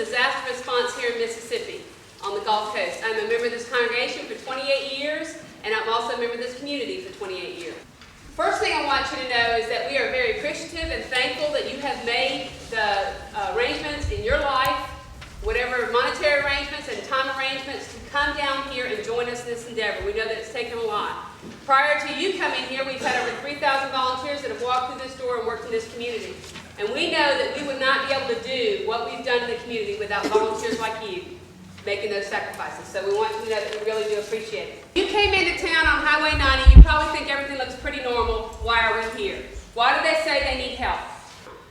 disaster response here in Mississippi on the Gulf Coast. I'm a member of this congregation for 28 years, and I'm also a member of this community for 28 years. First thing I want you to know is that we are very appreciative and thankful that you have made the arrangements in your life, whatever monetary arrangements and time arrangements, to come down here and join us in this endeavor. We know that it's taken a lot. Prior to you coming here, we've had over 3,000 volunteers that have walked through this door and worked in this community. And we know that we would not be able to do what we've done in the community without volunteers like you making those sacrifices. So we want you to know that we really do appreciate it. You came into town on Highway 90, you probably think everything looks pretty normal. Why are we here? Why do they say they need help?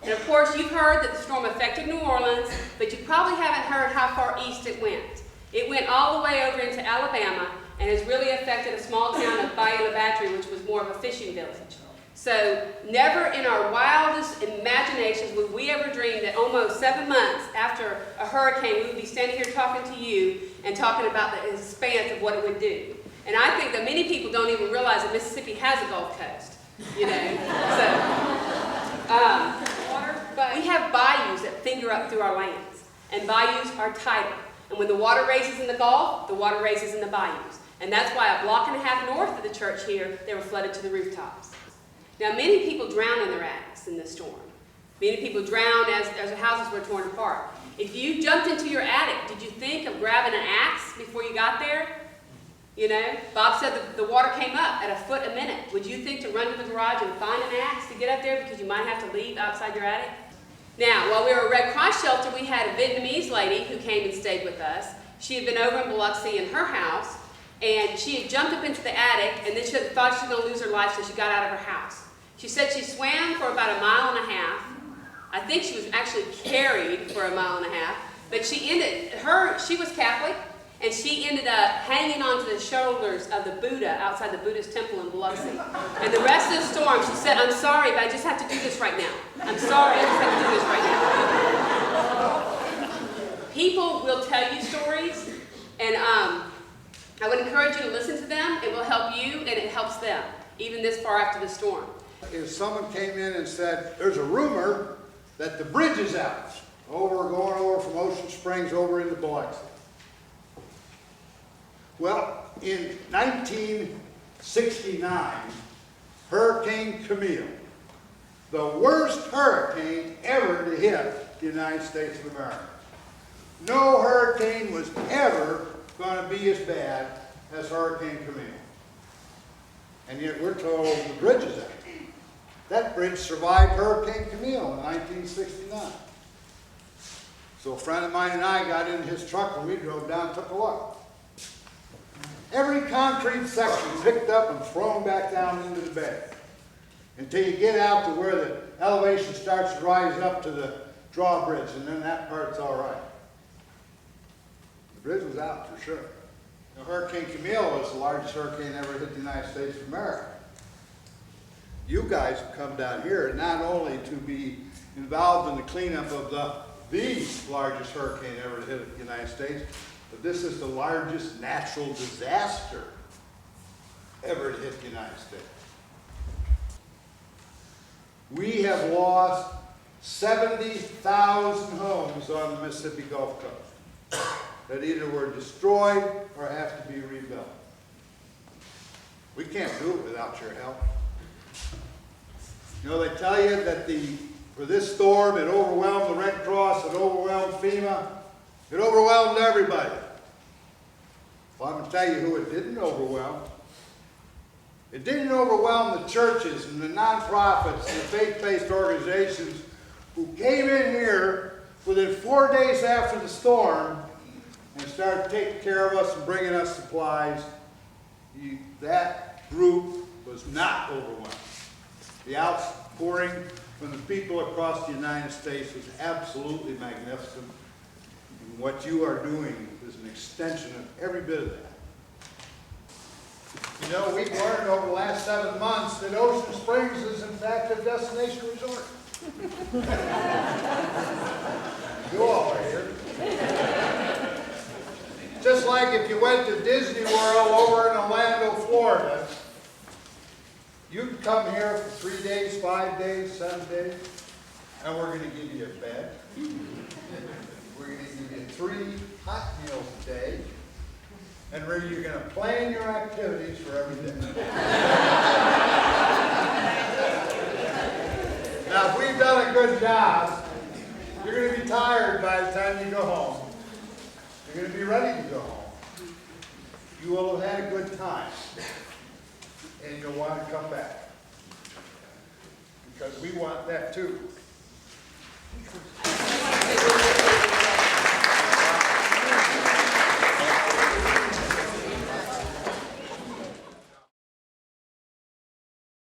And of course, you've heard that the storm affected New Orleans, but you probably haven't heard how far east it went. It went all the way over into Alabama and has really affected a small town of Bayou La Battery, which was more of a fishing village. So never in our wildest imaginations would we ever dream that almost 7 months after a hurricane, we would be standing here talking to you and talking about the expanse of what it would do. And I think that many people don't even realize that Mississippi has a Gulf Coast, you know. But we have bayous that finger up through our lands, and bayous are tidal. And when the water raises in the Gulf, the water raises in the bayous. And that's why a block and a half north of the church here, they were flooded to the rooftops. Now, many people drowned in their attics in this storm. Many people drowned as their houses were torn apart. If you jumped into your attic, did you think of grabbing an axe before you got there? You know, Bob said the water came up at a foot a minute. Would you think to run to the garage and find an axe to get up there because you might have to leave outside your attic? Now, while we were at Red Cross Shelter, we had a Vietnamese lady who came and stayed with us. She had been over in Biloxi in her house, and she had jumped up into the attic, and then she thought she was going to lose her life, so she got out of her house. She said she swam for about 1.5 miles. I think she was actually carried for 1.5 miles, but she was Catholic, and she ended up hanging onto the shoulders of the Buddha outside the Buddhist temple in Biloxi. And the rest of the storm, she said, "I'm sorry, but I just have to do this right now. I'm sorry, I just have to do this right now." People will tell you stories, and I would encourage you to listen to them. It will help you, and it helps them, even this far after the storm. If someone came in and said, "There's a rumor that the bridge is out, going over from Ocean Springs over into Biloxi." Well, in 1969, Hurricane Camille, the worst hurricane ever to hit the United States of America. No hurricane was ever going to be as bad as Hurricane Camille. And yet we're told the bridge is out. That bridge survived Hurricane Camille in 1969. So a friend of mine and I got in his truck and we drove down and took a look. Every concrete section picked up and thrown back down into the bay until you get out to where the elevation starts to rise up to the drawbridge, and then that part's all right. The bridge was out for sure. Now, Hurricane Camille was the largest hurricane ever hit the United States of America. You guys have come down here not only to be involved in the cleanup of the largest hurricane ever to hit the United States, but this is the largest natural disaster ever to hit the United States. We have lost 70,000 homes on the Mississippi Gulf Coast that either were destroyed or have to be rebuilt. We can't do it without your help. You know, they tell you that for this storm, it overwhelmed the Red Cross, it overwhelmed FEMA, it overwhelmed everybody. Well, I'm going to tell you who it didn't overwhelm. It didn't overwhelm the churches and the nonprofits and the faith-based organizations who came in here within 4 days after the storm and started taking care of us and bringing us supplies. That group was not overwhelmed. The outpouring from the people across the United States was absolutely magnificent. And what you are doing is an extension of every bit of that. You know, we've learned over the last 7 months that Ocean Springs is in fact a destination resort. You all are here. Just like if you went to Disney World over in Orlando, Florida, you can come here for 3 days, 5 days, 7 days, and we're going to give you a bed. We're going to give you 3 hot meals a day, and you're going to plan your activities for every day. Now, if we've done a good job, you're going to be tired by the time you go home. You're going to be ready to go home. You will have had a good time, and you'll want to come back. Because we want that too.